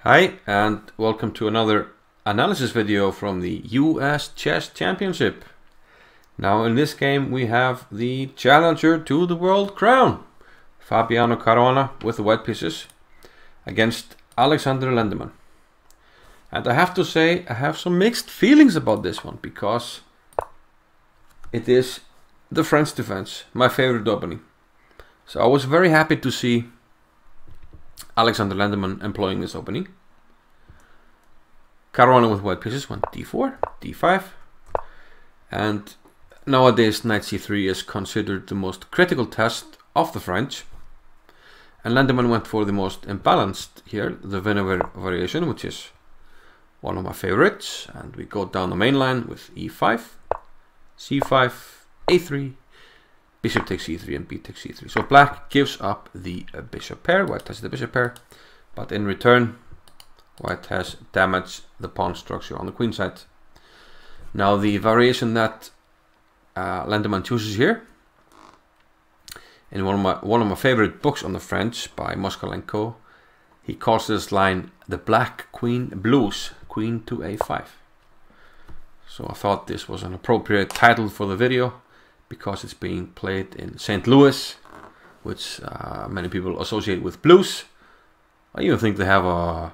Hi, and welcome to another analysis video from the US Chess Championship. Now in this game we have the challenger to the world crown, Fabiano Caruana with the white pieces against Alexander Lenderman. And I have to say I have some mixed feelings about this one because it is the French defense, my favorite opening. So I was very happy to see Alexander Lenderman employing this opening. Caruana with white pieces went d4, d5, and nowadays knight c3 is considered the most critical test of the French. And Lenderman went for the most imbalanced here, the Winawer variation, which is one of my favorites. And we go down the main line with e5, c5, a3, bishop takes c3 and b takes c3. So black gives up the bishop pair, white has the bishop pair, but in return white has damaged the pawn structure on the queen side. Now the variation that Lenderman chooses here, in one of my favorite books on the French by Moskalenko, he calls this line the black queen blues, queen to a5. So I thought this was an appropriate title for the video, because it's being played in St. Louis, which many people associate with blues. I even think they have a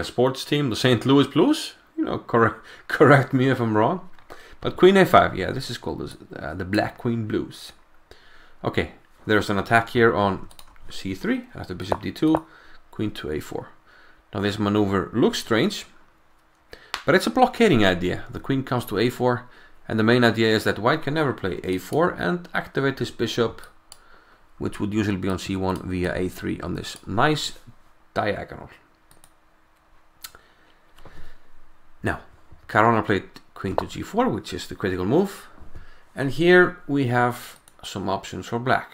sports team, the St. Louis Blues. You know, correct me if I'm wrong. But queen a5, yeah, this is called the black queen blues. Okay, there's an attack here on c3 after bishop d2, queen to a4. Now this maneuver looks strange, but it's a blockading idea. The queen comes to a4. And the main idea is that white can never play a4 and activate his bishop, which would usually be on c1 via a3 on this nice diagonal. Now, Caruana played queen to g4, which is the critical move. And here we have some options for black.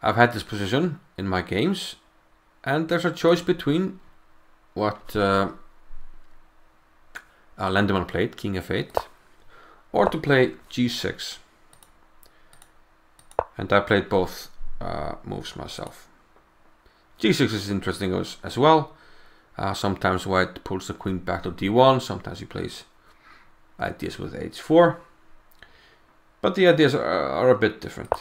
I've had this position in my games, and there's a choice between what Lenderman played, king f8, or to play g6. And I played both moves myself. g6 is interesting as well. Sometimes white pulls the queen back to d1, sometimes he plays ideas with h4. But the ideas are a bit different.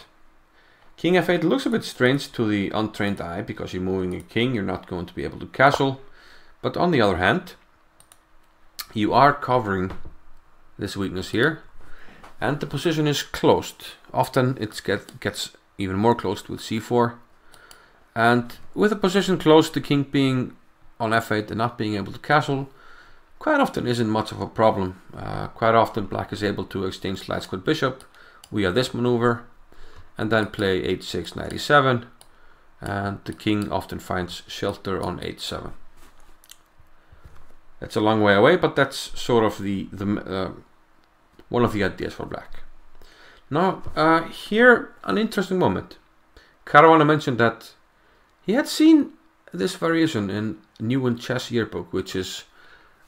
King f8 looks a bit strange to the untrained eye, because you're moving a king, you're not going to be able to castle. But on the other hand, you are covering this weakness here, and the position is closed. Often it gets even more closed with c4, and with the position closed, the king being on f8 and not being able to castle quite often isn't much of a problem. Quite often black is able to exchange slides with bishop via this maneuver and then play h6, knight e7, and the king often finds shelter on h7. It's a long way away, but that's sort of the one of the ideas for black. Now, here an interesting moment. Caruana mentioned that he had seen this variation in New and Chess Yearbook, which is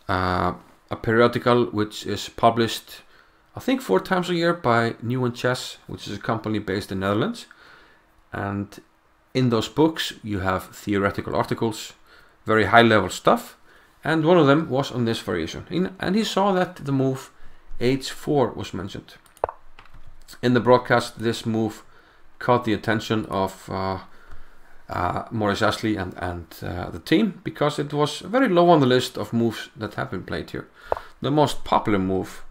a periodical which is published, I think, 4 times a year by New and Chess, which is a company based in the Netherlands. And in those books you have theoretical articles, very high level stuff. And one of them was on this variation. And he saw that the move h4 was mentioned. In the broadcast, this move caught the attention of Maurice Ashley and the team, because it was very low on the list of moves that have been played here. The most popular move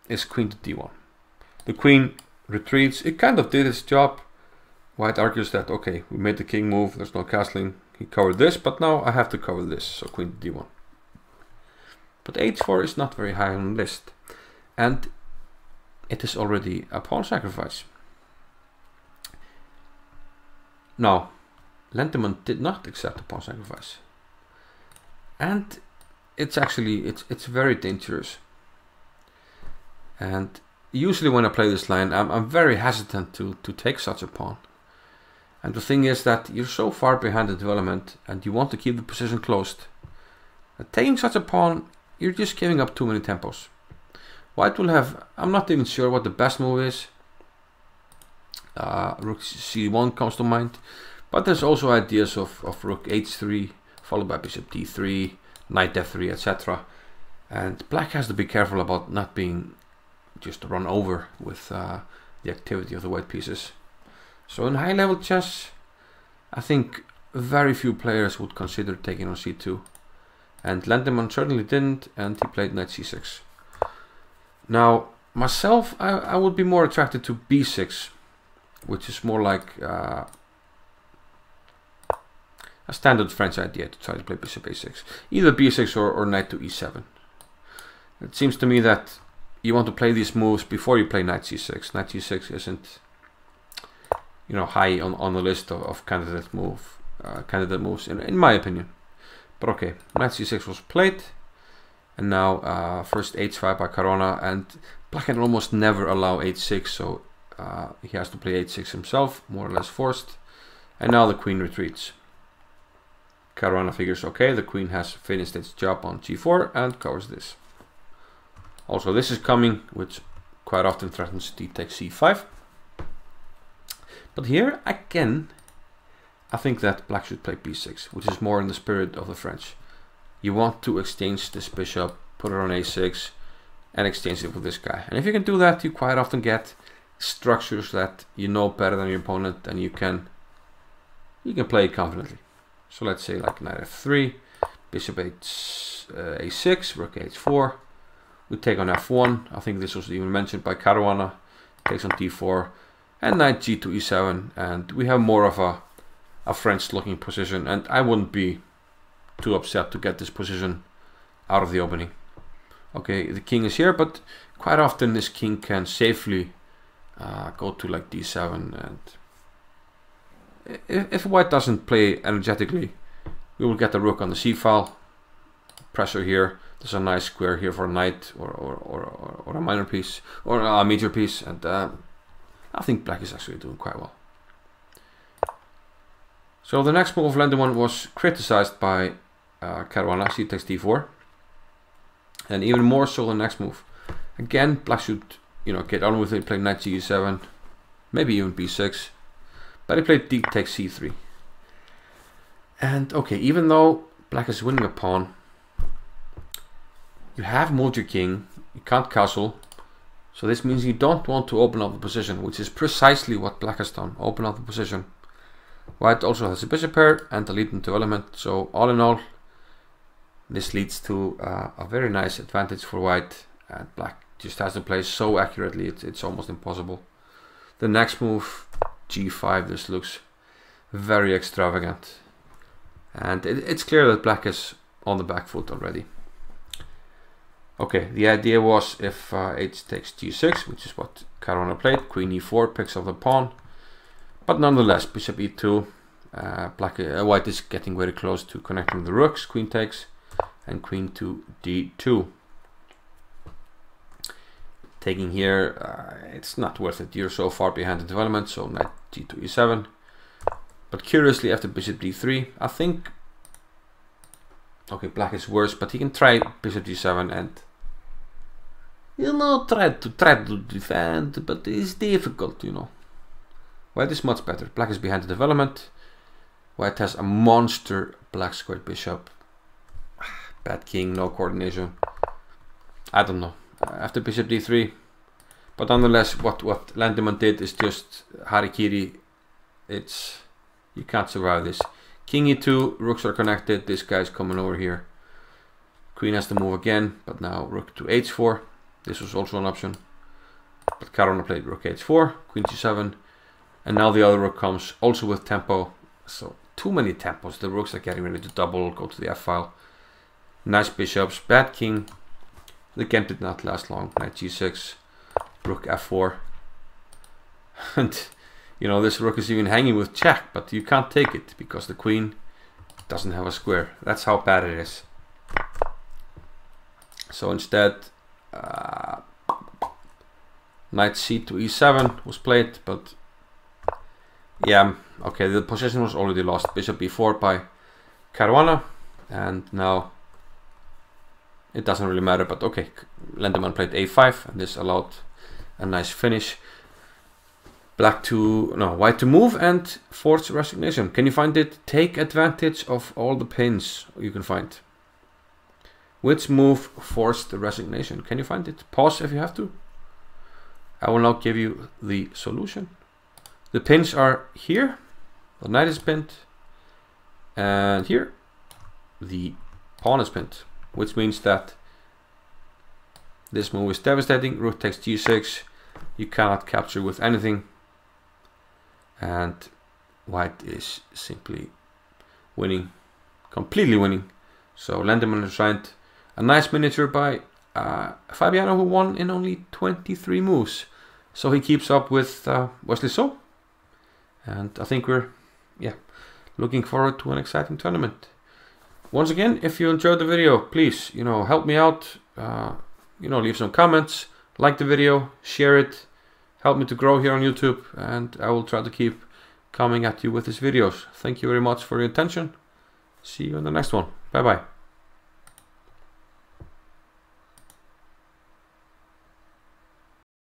is queen to d1. The queen retreats. It kind of did its job. White argues that, okay, we made the king move, there's no castling. He covered this, but now I have to cover this, so queen to d1. But h4 is not very high on the list, and it is already a pawn sacrifice. Now, Lenderman did not accept a pawn sacrifice, and it's actually it's very dangerous. And usually when I play this line, I'm very hesitant to take such a pawn. And the thing is that you're so far behind the development and you want to keep the position closed. Taking such a pawn, you're just giving up too many tempos. White will have, I'm not even sure what the best move is. Rook c1 comes to mind. But there's also ideas of rook h3 followed by bishop d3, knight f3, etc. And black has to be careful about not being just run over with the activity of the white pieces. So in high level chess, I think very few players would consider taking on c2. And Lenderman certainly didn't, and he played knight c6. Now, myself, I would be more attracted to b6, which is more like a standard French idea to try to play bishop a6. Either b6 or knight to e7. It seems to me that you want to play these moves before you play knight c6. Knight c6 isn't, you know, high on the list of candidate moves in my opinion. But okay, knight c6 was played, and now first h5 by Caruana, and black can almost never allow h6, so he has to play h6 himself, more or less forced. And now the queen retreats. Caruana figures, okay, the queen has finished its job on g4 and covers this. Also, this is coming, which quite often threatens d takes c5. But here, again, I think that black should play b6, which is more in the spirit of the French. You want to exchange this bishop, put it on a6, and exchange it with this guy. And if you can do that, you quite often get structures that you know better than your opponent, and you can play it confidently. So let's say like knight f3, bishop a6, rook h4. We take on f1. I think this was even mentioned by Caruana. Takes on d4, and knight g to e7, and we have more of a French-looking position. And I wouldn't be too upset to get this position out of the opening. Okay, the king is here, but quite often this king can safely go to like d7, and if white doesn't play energetically, we will get the rook on the c file. Pressure here. There's a nice square here for a knight or a minor piece or a major piece, and I think black is actually doing quite well. So the next move of Lenderman was criticized by Caruana. She takes d4, and even more so the next move. Again, black should, you know, get on with it, play knight g7, maybe even b6. But he played d takes c3. And okay, even though black is winning a pawn, you have moved your king, you can't castle, so this means you don't want to open up the position, which is precisely what black has done, open up the position. White also has a bishop pair and a lead development, so all in all, this leads to a very nice advantage for white, and black just has to play so accurately, it's almost impossible. The next move, g5, this looks very extravagant, and it's clear that black is on the back foot already. Okay, the idea was if h takes g6, which is what Caruana played, queen e4 picks up the pawn, but nonetheless bishop e2, white is getting very close to connecting the rooks, queen takes, and queen to d2. Taking here, it's not worth it. You're so far behind the development, so knight g to e7. But curiously, after bishop d3, I think, okay, black is worse, but he can try bishop d7 and, you know, try to defend, but it's difficult, you know. White is much better. Black is behind the development. White has a monster black squared bishop. Bad king, no coordination. I don't know. After bishop d3, but nonetheless, what Lenderman did is just harikiri. It's, you can't survive this. King e2, rooks are connected. This guy's coming over here. Queen has to move again, but now rook to h4. This was also an option, but Caruana played rook h4, queen g7, and now the other rook comes also with tempo. So too many tempos. The rooks are getting ready to double, go to the f file. Nice bishops, bad king. The game did not last long. Knight g6, rook f4, and you know, this rook is even hanging with check, but you can't take it because the queen doesn't have a square. That's how bad it is. So instead, knight c to e7 was played, but yeah, okay, the position was already lost. Bishop e4 by Caruana, and now it doesn't really matter, but okay, Lenderman played a5, and this allowed a nice finish. white to move and force resignation. Can you find it? Take advantage of all the pins you can find. Which move forced the resignation? Can you find it? Pause if you have to. I will now give you the solution. The pins are here. The knight is pinned. And here, the pawn is pinned. Which means that this move is devastating. Rook takes g6. You cannot capture with anything. And white is simply winning. Completely winning. So Lenderman has signed a nice miniature by Fabiano, who won in only 23 moves. So he keeps up with Wesley So. And I think we're looking forward to an exciting tournament. Once again, if you enjoyed the video, please, help me out. Leave some comments, like the video, share it. Help me to grow here on YouTube, and I will try to keep coming at you with these videos. Thank you very much for your attention. See you in the next one. Bye bye.